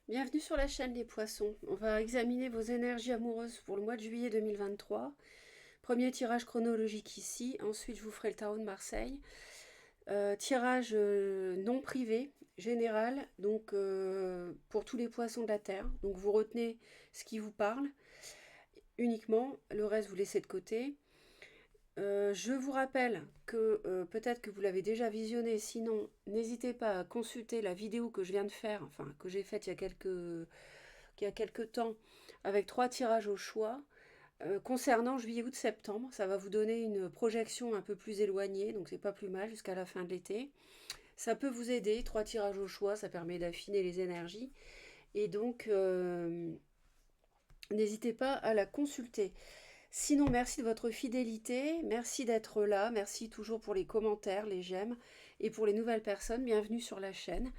Bienvenue sur la chaîne Les Poissons. On va examiner vos énergies amoureuses pour le mois de juillet 2023. Premier tirage chronologique ici. Ensuite, je vous ferai le tarot de Marseille. Tirage non privé, général, donc pour tous les poissons de la Terre. Donc vous retenez ce qui vous parle uniquement. Le reste, vous laissez de côté. Je vous rappelle que peut-être que vous l'avez déjà visionné, sinon n'hésitez pas à consulter la vidéo que je viens de faire, enfin que j'ai faite il y a quelques temps, avec 3 tirages au choix. Concernant juillet, août, septembre, ça va vous donner une projection un peu plus éloignée, donc c'est pas plus mal jusqu'à la fin de l'été. Ça peut vous aider, 3 tirages au choix, ça permet d'affiner les énergies. Et donc, n'hésitez pas à la consulter. Sinon, merci de votre fidélité, merci d'être là, merci toujours pour les commentaires, les j'aime, et pour les nouvelles personnes, bienvenue sur la chaîne.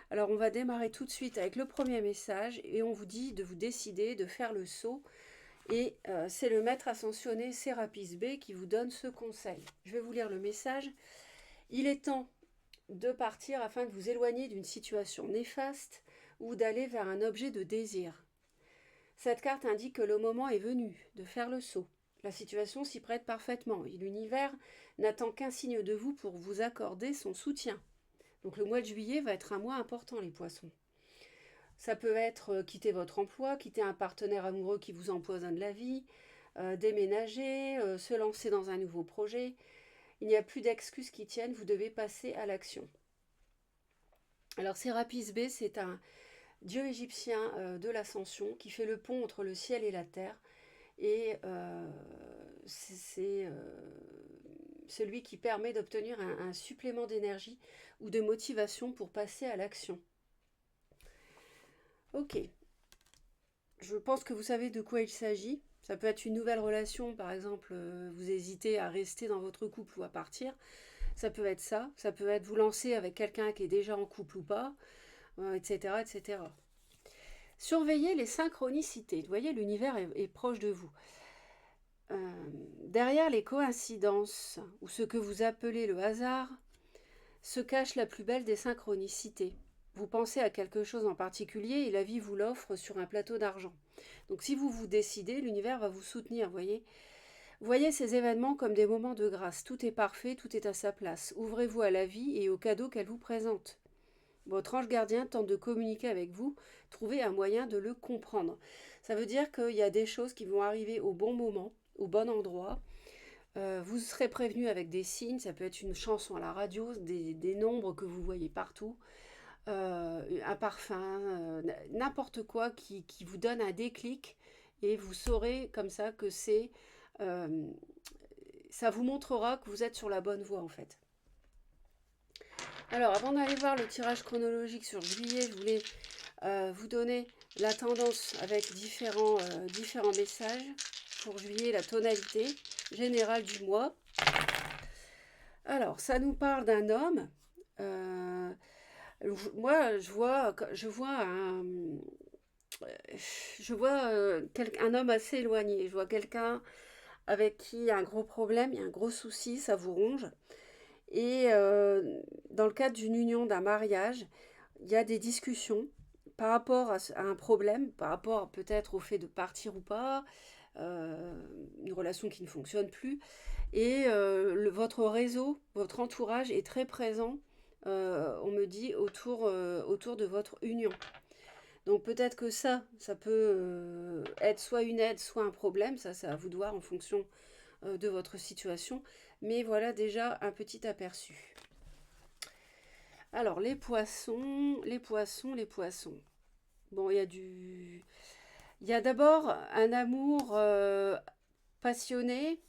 Alors on va démarrer tout de suite avec le premier message, et on vous dit de vous décider de faire le saut, et c'est le maître ascensionné Sérapis B qui vous donne ce conseil. Je vais vous lire le message. Il est temps de partir afin de vous éloigner d'une situation néfaste ou d'aller vers un objet de désir. Cette carte indique que le moment est venu de faire le saut. La situation s'y prête parfaitement et l'univers n'attend qu'un signe de vous pour vous accorder son soutien. Donc le mois de juillet va être un mois important, les poissons. Ça peut être quitter votre emploi, quitter un partenaire amoureux qui vous empoisonne la vie, déménager, se lancer dans un nouveau projet. Il n'y a plus d'excuses qui tiennent, vous devez passer à l'action. Alors Sérapis B, c'est un dieu égyptien de l'ascension qui fait le pont entre le ciel et la terre. Et c'est celui qui permet d'obtenir un supplément d'énergie ou de motivation pour passer à l'action. Ok, je pense que vous savez de quoi il s'agit. Ça peut être une nouvelle relation, par exemple, vous hésitez à rester dans votre couple ou à partir. Ça peut être ça. Ça peut être vous lancer avec quelqu'un qui est déjà en couple ou pas, etc., etc. Surveillez les synchronicités. Vous voyez, l'univers est proche de vous. Derrière les coïncidences, ou ce que vous appelez le hasard, se cache la plus belle des synchronicités. Vous pensez à quelque chose en particulier et la vie vous l'offre sur un plateau d'argent. Donc si vous vous décidez, l'univers va vous soutenir, voyez. Voyez ces événements comme des moments de grâce. Tout est parfait, tout est à sa place. Ouvrez-vous à la vie et aux cadeaux qu'elle vous présente. Votre ange gardien tente de communiquer avec vous, trouvez un moyen de le comprendre. Ça veut dire qu'il y a des choses qui vont arriver au bon moment, au bon endroit. Vous serez prévenu avec des signes, ça peut être une chanson à la radio, des nombres que vous voyez partout, un parfum, n'importe quoi qui vous donne un déclic et vous saurez comme ça que c'est... euh, ça vous montrera que vous êtes sur la bonne voie en fait. Alors avant d'aller voir le tirage chronologique sur juillet, je voulais vous donner la tendance avec différents messages pour juillet, la tonalité générale du mois. Alors, ça nous parle d'un homme. Euh, Moi, je vois un homme assez éloigné. Je vois quelqu'un avec qui il y a un gros problème, il y a un gros souci, ça vous ronge. Et dans le cadre d'une union, d'un mariage, il y a des discussions par rapport à un problème, par rapport peut-être au fait de partir ou pas, euh, une relation qui ne fonctionne plus. Et votre réseau, votre entourage est très présent, on me dit, autour de votre union. Donc peut-être que ça peut être soit une aide, soit un problème, ça c'est à vous de voir en fonction de votre situation. Mais voilà déjà un petit aperçu. Alors les poissons, les poissons, les poissons. Bon, il y a d'abord un amour passionné,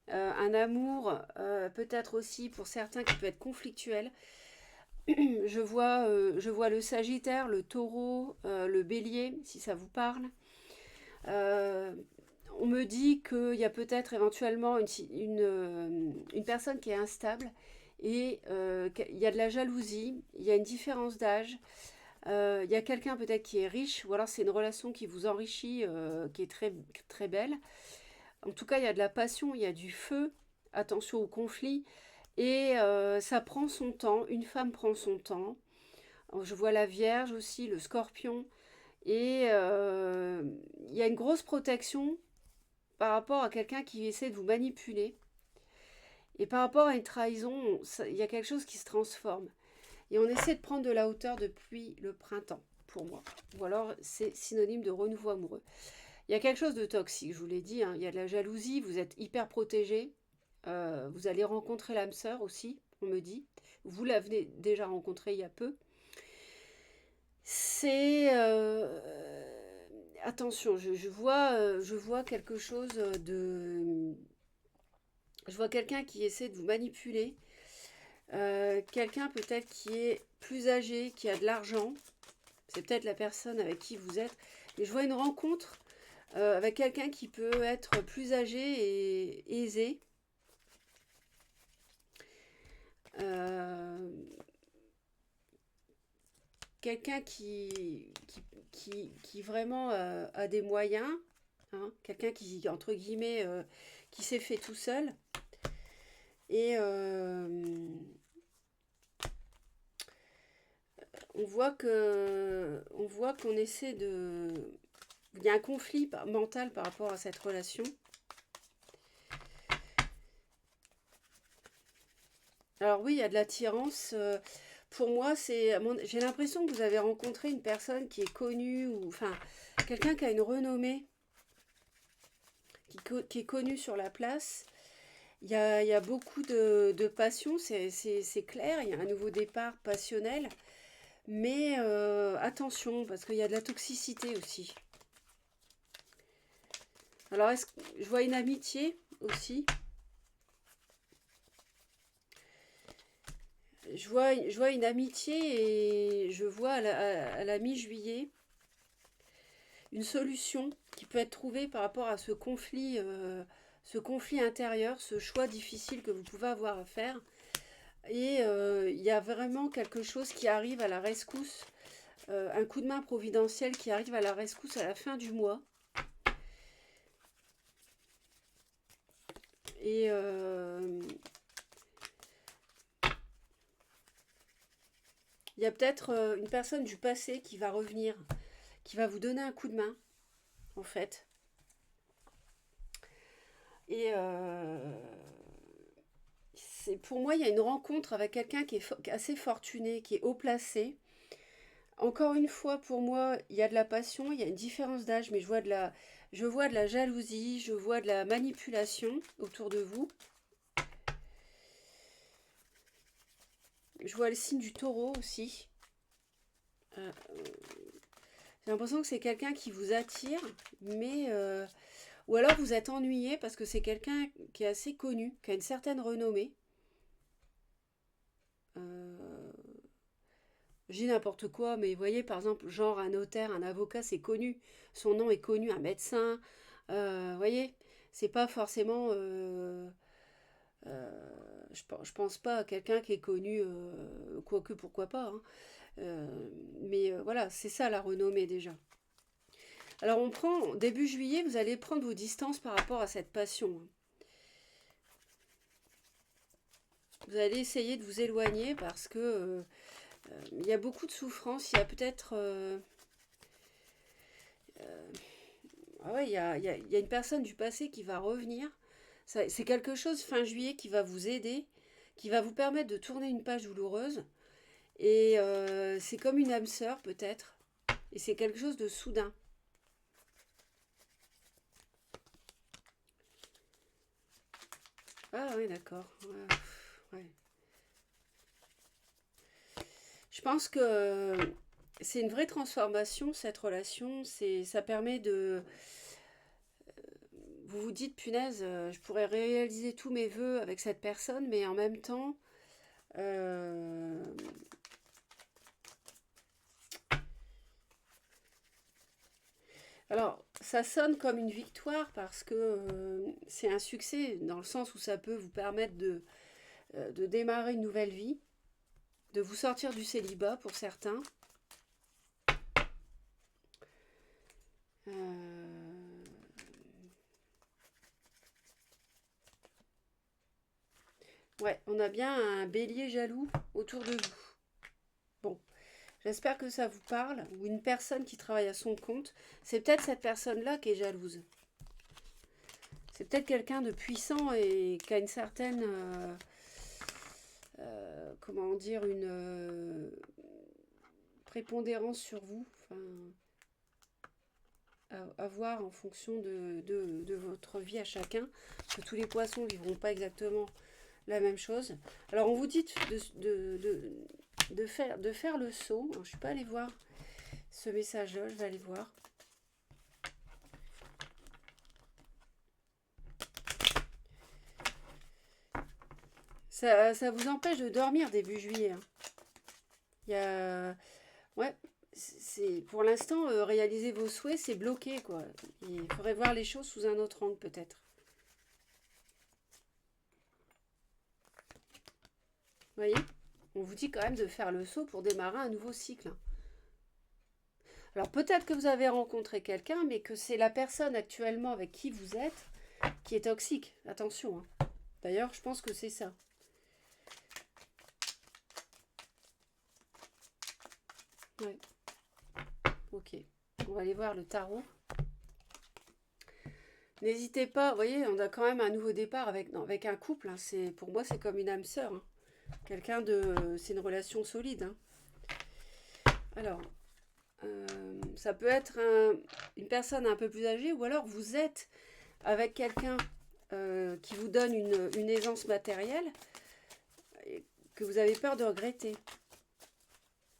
un amour peut-être aussi pour certains qui peut être conflictuel. Je vois le Sagittaire, le Taureau, le Bélier, si ça vous parle. Euh, on me dit qu'il y a peut-être éventuellement une personne qui est instable et il y a de la jalousie, il y a une différence d'âge. Il y a quelqu'un peut-être qui est riche, ou alors c'est une relation qui vous enrichit, qui est très, très belle. En tout cas, il y a de la passion, il y a du feu. Attention au conflit. Et ça prend son temps, une femme prend son temps. Je vois la Vierge aussi, le Scorpion. Et il y a une grosse protection par rapport à quelqu'un qui essaie de vous manipuler. Et par rapport à une trahison, il y a quelque chose qui se transforme. Et on essaie de prendre de la hauteur depuis le printemps, pour moi. Ou alors c'est synonyme de renouveau amoureux. Il y a quelque chose de toxique, je vous l'ai dit, hein. Il y a de la jalousie, vous êtes hyper protégé. Vous allez rencontrer l'âme sœur aussi, on me dit. Vous l'avez déjà rencontré il y a peu. C'est... attention, je vois quelque chose de... Je vois quelqu'un qui essaie de vous manipuler. Quelqu'un peut-être qui est plus âgé, qui a de l'argent. C'est peut-être la personne avec qui vous êtes. Et je vois une rencontre avec quelqu'un qui peut être plus âgé et aisé. Euh, quelqu'un qui vraiment a des moyens. Hein, quelqu'un qui, entre guillemets, qui s'est fait tout seul. Et on voit qu'on essaie de... Il y a un conflit mental par rapport à cette relation. Alors oui, il y a de l'attirance. Pour moi, j'ai l'impression que vous avez rencontré une personne qui est connue, ou enfin, quelqu'un qui a une renommée, qui est connu sur la place. Il y a beaucoup de passion, c'est clair. Il y a un nouveau départ passionnel. Mais attention, parce qu'il y a de la toxicité aussi. Alors, je vois une amitié aussi. Je vois une amitié et je vois à la mi-juillet une solution qui peut être trouvée par rapport à ce conflit intérieur, ce choix difficile que vous pouvez avoir à faire. Et il y a vraiment quelque chose qui arrive à la rescousse, un coup de main providentiel qui arrive à la rescousse à la fin du mois. Et il y a peut-être une personne du passé qui va revenir, qui va vous donner un coup de main, en fait. Et pour moi, il y a une rencontre avec quelqu'un qui est assez fortuné, qui est haut placé. Encore une fois, pour moi, il y a de la passion, il y a une différence d'âge, mais je vois de la jalousie, je vois de la manipulation autour de vous. Je vois le signe du taureau aussi. Euh, j'ai l'impression que c'est quelqu'un qui vous attire, mais... ou alors vous êtes ennuyé parce que c'est quelqu'un qui est assez connu, qui a une certaine renommée. Euh, je dis n'importe quoi, mais vous voyez, par exemple, genre un notaire, un avocat, c'est connu. Son nom est connu, un médecin. Vous voyez, c'est pas forcément... je pense pas à quelqu'un qui est connu, quoique pourquoi pas. Hein. Mais voilà, c'est ça la renommée déjà. Alors on prend, début juillet, vous allez prendre vos distances par rapport à cette passion. Vous allez essayer de vous éloigner parce que il y a beaucoup de souffrance. Il y a peut-être... ah ouais, il y a une personne du passé qui va revenir. C'est quelque chose fin juillet qui va vous aider, qui va vous permettre de tourner une page douloureuse. Et c'est comme une âme sœur peut-être. Et c'est quelque chose de soudain. Ah oui, d'accord. Ouais, ouais. Je pense que c'est une vraie transformation, cette relation. Ça permet de... Vous vous dites, punaise, je pourrais réaliser tous mes vœux avec cette personne, mais en même temps, euh, alors, ça sonne comme une victoire parce que c'est un succès dans le sens où ça peut vous permettre de démarrer une nouvelle vie, de vous sortir du célibat pour certains. Euh, ouais, on a bien un bélier jaloux autour de vous. Bon, J'espère que ça vous parle. Ou une personne qui travaille à son compte. C'est peut-être cette personne-là qui est jalouse. C'est peut-être quelqu'un de puissant et qui a une certaine... comment dire, une prépondérance sur vous. Enfin, à voir en fonction de votre vie à chacun. Parce que tous les poissons ne vivront pas exactement la même chose. Alors, on vous dit de faire le saut. Alors, je ne suis pas allée voir ce message-là, je vais aller voir. Ça vous empêche de dormir début juillet. Hein. Il y a... Ouais, pour l'instant, réaliser vos souhaits, c'est bloqué, quoi. Il faudrait voir les choses sous un autre angle, peut-être. Vous voyez? On vous dit quand même de faire le saut pour démarrer un nouveau cycle. Alors peut-être que vous avez rencontré quelqu'un, mais que c'est la personne actuellement avec qui vous êtes qui est toxique. Attention. Hein. D'ailleurs, je pense que c'est ça. Ouais. Ok. On va aller voir le tarot. N'hésitez pas, vous voyez, on a quand même un nouveau départ avec un couple. Hein. Pour moi, c'est comme une âme sœur. Hein. C'est une relation solide. Hein. Alors, ça peut être une personne un peu plus âgée, ou alors vous êtes avec quelqu'un qui vous donne une aisance matérielle que vous avez peur de regretter.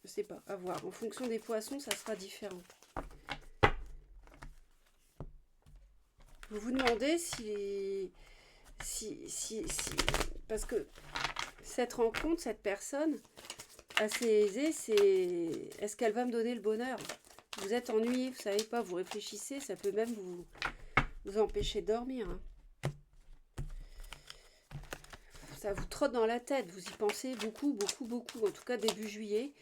Je sais pas, à voir. En fonction des poissons, ça sera différent. Vous vous demandez si parce que cette rencontre, cette personne assez aisée, est-ce qu'elle va me donner le bonheur? Vous êtes ennuyé, vous savez pas, vous réfléchissez, ça peut même vous empêcher de dormir. Hein. Ça vous trotte dans la tête, vous y pensez beaucoup, beaucoup, beaucoup, en tout cas début juillet.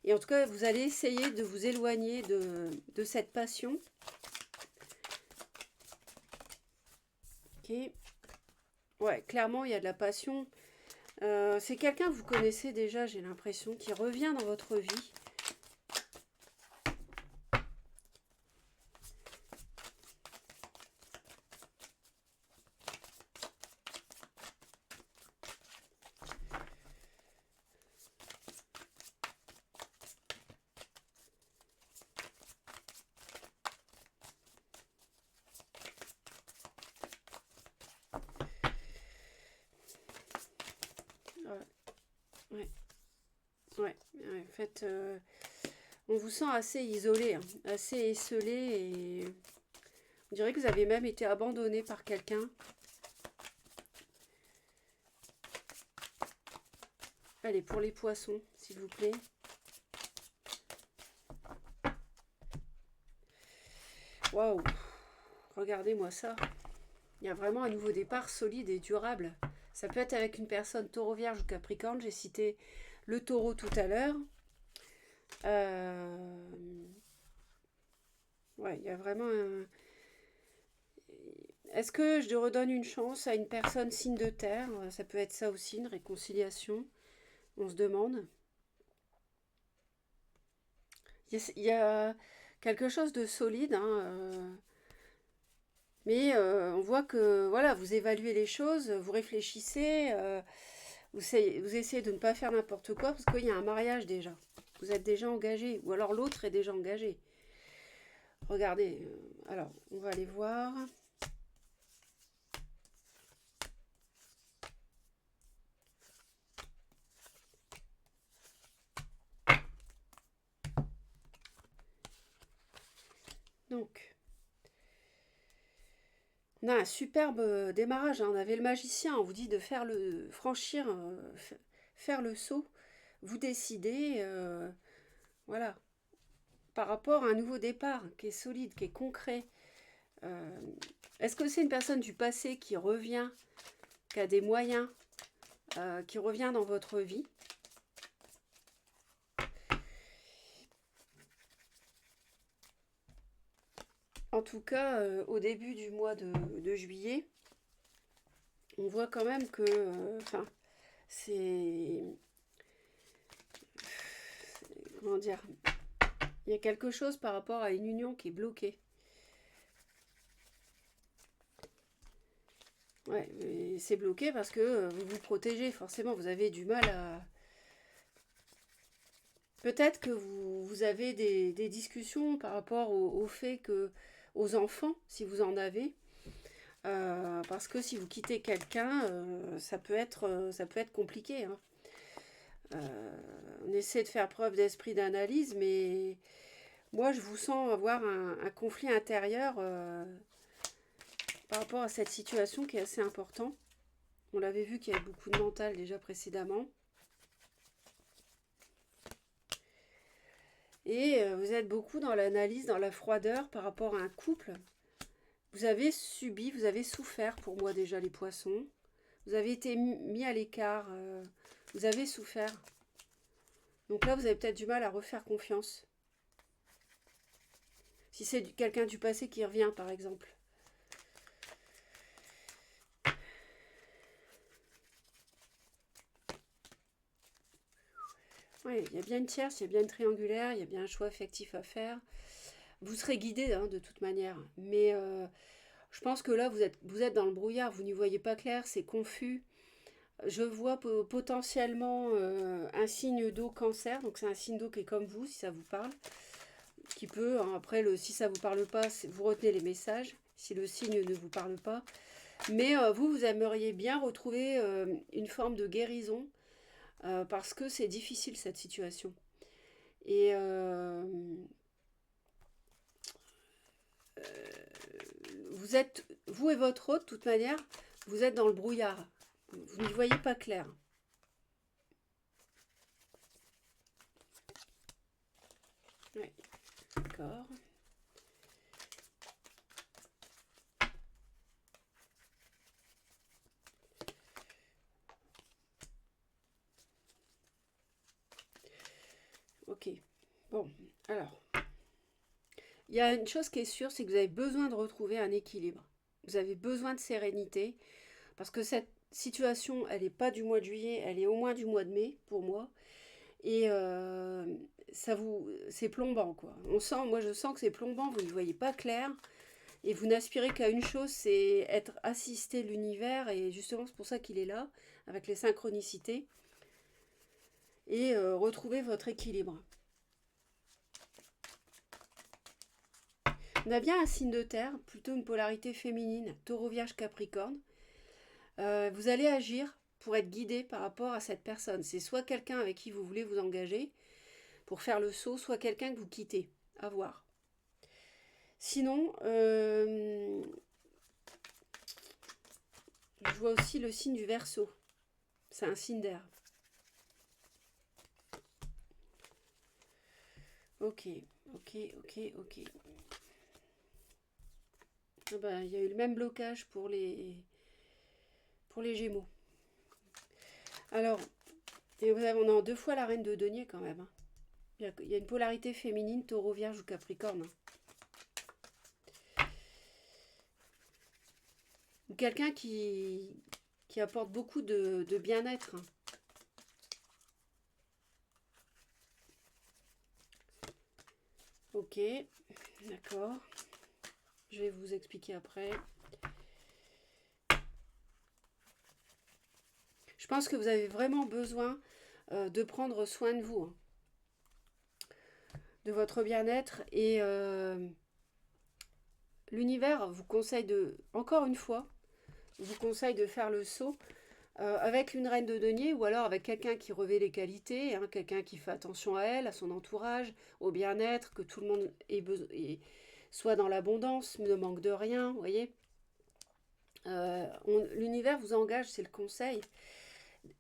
Et en tout cas, vous allez essayer de vous éloigner de cette passion. Ok. Ouais, clairement, il y a de la passion. C'est quelqu'un que vous connaissez déjà, j'ai l'impression, qui revient dans votre vie. Ouais. Ouais. En fait, on vous sent assez isolé, hein, assez esselé et on dirait que vous avez même été abandonné par quelqu'un. Allez, pour les poissons, s'il vous plaît. Waouh! Regardez-moi ça. Il y a vraiment un nouveau départ solide et durable. Ça peut être avec une personne taureau, vierge ou capricorne. J'ai cité le taureau tout à l'heure. Ouais, il y a vraiment un... Est-ce que je redonne une chance à une personne signe de terre? Ça peut être ça aussi, une réconciliation. On se demande. Il y a quelque chose de solide, hein, mais on voit que voilà, vous évaluez les choses, vous réfléchissez, vous essayez de ne pas faire n'importe quoi parce qu'il y a un mariage déjà. Vous êtes déjà engagé, ou alors l'autre est déjà engagé. Regardez, alors on va aller voir. Donc, on a un superbe démarrage. Hein. On avait le magicien, on vous dit de faire faire le saut. Vous décidez, voilà, par rapport à un nouveau départ qui est solide, qui est concret. Est-ce que c'est une personne du passé qui revient, qui a des moyens, qui revient dans votre vie? En tout cas, au début du mois de juillet, on voit quand même que, c'est comment dire, il y a quelque chose par rapport à une union qui est bloquée. Ouais, mais c'est bloqué parce que vous vous protégez, forcément, vous avez du mal à... Peut-être que vous avez des discussions par rapport au fait que, aux enfants, si vous en avez, parce que si vous quittez quelqu'un, ça peut être compliqué, hein. On essaie de faire preuve d'esprit d'analyse, mais moi, je vous sens avoir un conflit intérieur par rapport à cette situation qui est assez important. On l'avait vu qu'il y avait beaucoup de mental déjà précédemment. Et vous êtes beaucoup dans l'analyse, dans la froideur par rapport à un couple. Vous avez subi, vous avez souffert pour moi déjà les poissons. Vous avez été mis à l'écart, vous avez souffert. Donc là, vous avez peut-être du mal à refaire confiance. Si c'est quelqu'un du passé qui revient, par exemple. Oui, il y a bien une tierce, il y a bien une triangulaire, il y a bien un choix affectif à faire. Vous serez guidé hein, de toute manière. Mais je pense que là, vous êtes dans le brouillard, vous n'y voyez pas clair, c'est confus. Je vois potentiellement un signe d'eau cancer, donc c'est un signe d'eau qui est comme vous, si ça vous parle. Qui peut, hein, après, si ça ne vous parle pas, vous retenez les messages, si le signe ne vous parle pas. Mais vous aimeriez bien retrouver une forme de guérison, parce que c'est difficile cette situation. Et vous et votre hôte, de toute manière, vous êtes dans le brouillard. Vous n'y voyez pas clair. Oui, d'accord. Ok. Bon, alors. Il y a une chose qui est sûre, c'est que vous avez besoin de retrouver un équilibre. Vous avez besoin de sérénité, parce que cette situation, elle n'est pas du mois de juillet, elle est au moins du mois de mai, pour moi. Et c'est plombant, quoi. Moi je sens que c'est plombant, vous n'y voyez pas clair, et vous n'aspirez qu'à une chose, c'est être assisté de l'univers, et justement c'est pour ça qu'il est là, avec les synchronicités, et retrouver votre équilibre. On a bien un signe de terre, plutôt une polarité féminine, taureau vierge capricorne. Vous allez agir pour être guidé par rapport à cette personne. C'est soit quelqu'un avec qui vous voulez vous engager pour faire le saut, soit quelqu'un que vous quittez. À voir. Sinon, je vois aussi le signe du Verseau. C'est un signe d'air. Ok. Ah ben, il y a eu le même blocage pour les Gémeaux. Alors, on a deux fois la reine de denier quand même. Hein. Il y a une polarité féminine, taureau, vierge ou capricorne. Ou quelqu'un qui apporte beaucoup de bien-être. Ok, d'accord. Je vais vous expliquer après. Je pense que vous avez vraiment besoin de prendre soin de vous, hein, de votre bien-être. Et l'univers vous conseille encore une fois, vous conseille de faire le saut avec une reine de denier ou alors avec quelqu'un qui revêt les qualités, hein, quelqu'un qui fait attention à elle, à son entourage, au bien-être, que tout le monde soit dans l'abondance, ne manque de rien, vous voyez. L'univers vous engage, c'est le conseil.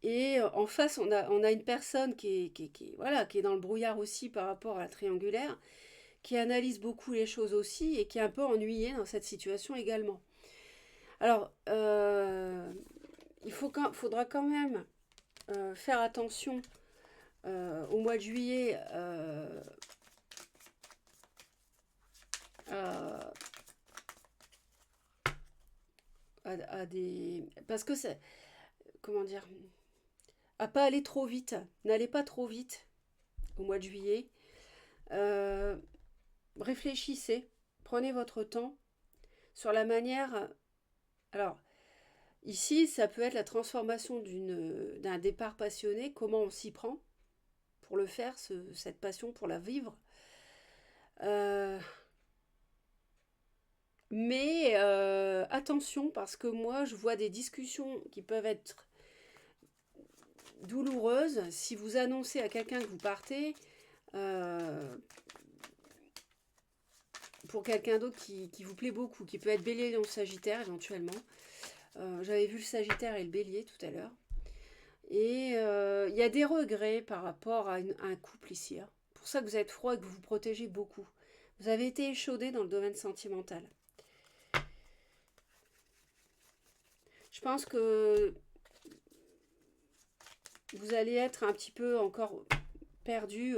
Et en face, on a une personne voilà, qui est dans le brouillard aussi par rapport à la triangulaire, qui analyse beaucoup les choses aussi et qui est un peu ennuyée dans cette situation également. Alors, faudra quand même faire attention au mois de juillet à, à des... Parce que c'est... Comment dire? À pas aller trop vite. N'allez pas trop vite. au mois de juillet. Réfléchissez, prenez votre temps sur la manière... Alors, ici, ça peut être la transformation d'un départ passionné, comment on s'y prend pour le faire, cette passion, pour la vivre. Euh, mais attention, parce que moi, je vois des discussions qui peuvent être douloureuses. Si vous annoncez à quelqu'un que vous partez, euh, pour quelqu'un d'autre qui vous plaît beaucoup, qui peut être Bélier, Lion, Sagittaire éventuellement. J'avais vu le Sagittaire et le Bélier tout à l'heure. Et il y a des regrets par rapport à un couple ici. Hein. C'est pour ça que vous êtes froid et que vous vous protégez beaucoup. Vous avez été échaudé dans le domaine sentimental. Je pense que vous allez être un petit peu encore perdu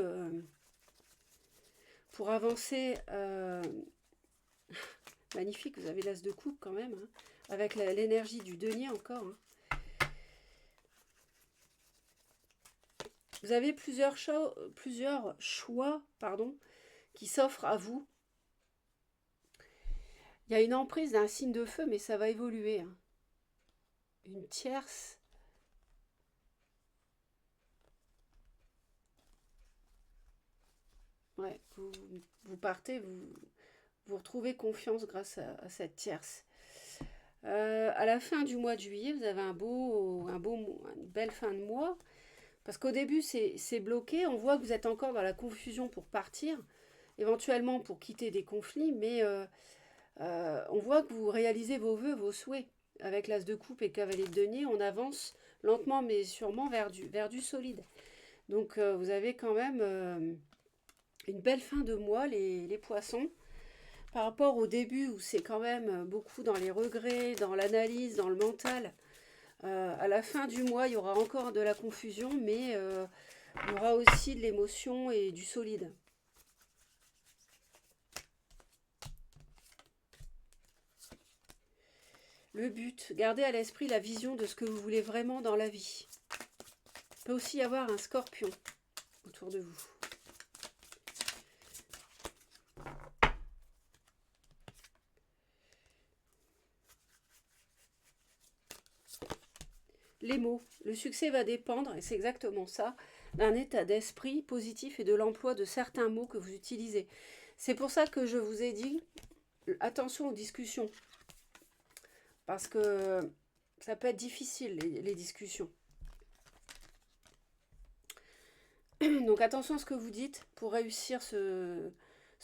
pour avancer. Magnifique, vous avez l'as de coupe quand même, hein, avec l'énergie du denier encore. Hein. Vous avez plusieurs choix qui s'offrent à vous. Il y a une emprise d'un signe de feu, mais ça va évoluer. Hein. Une tierce. Ouais, vous partez, vous retrouvez confiance grâce à cette tierce. À la fin du mois de juillet, vous avez une belle fin de mois. Parce qu'au début, c'est bloqué. On voit que vous êtes encore dans la confusion pour partir, éventuellement pour quitter des conflits, mais on voit que vous réalisez vos vœux, vos souhaits. Avec l'as de coupe et cavalier de denier, on avance lentement mais sûrement vers du solide. Donc vous avez quand même une belle fin de mois, les poissons. Par rapport au début où c'est quand même beaucoup dans les regrets, dans l'analyse, dans le mental. À la fin du mois, il y aura encore de la confusion, mais il y aura aussi de l'émotion et du solide. Le but, gardez à l'esprit la vision de ce que vous voulez vraiment dans la vie. Il peut aussi y avoir un scorpion autour de vous. Les mots. Le succès va dépendre, et c'est exactement ça, d'un état d'esprit positif et de l'emploi de certains mots que vous utilisez. C'est pour ça que je vous ai dit, attention aux discussions. Parce que ça peut être difficile, les discussions. Donc attention à ce que vous dites pour réussir ce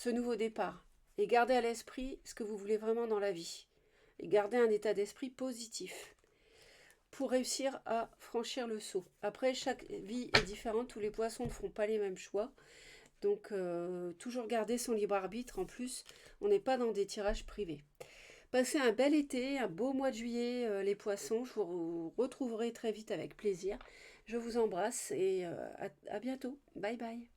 nouveau départ. Et gardez à l'esprit ce que vous voulez vraiment dans la vie. Et gardez un état d'esprit positif pour réussir à franchir le saut. Après, chaque vie est différente, tous les poissons ne feront pas les mêmes choix. Donc, toujours garder son libre arbitre. En plus, on n'est pas dans des tirages privés. Passez un bel été, un beau mois de juillet, les poissons. Je vous retrouverai très vite avec plaisir. Je vous embrasse et à bientôt. Bye bye.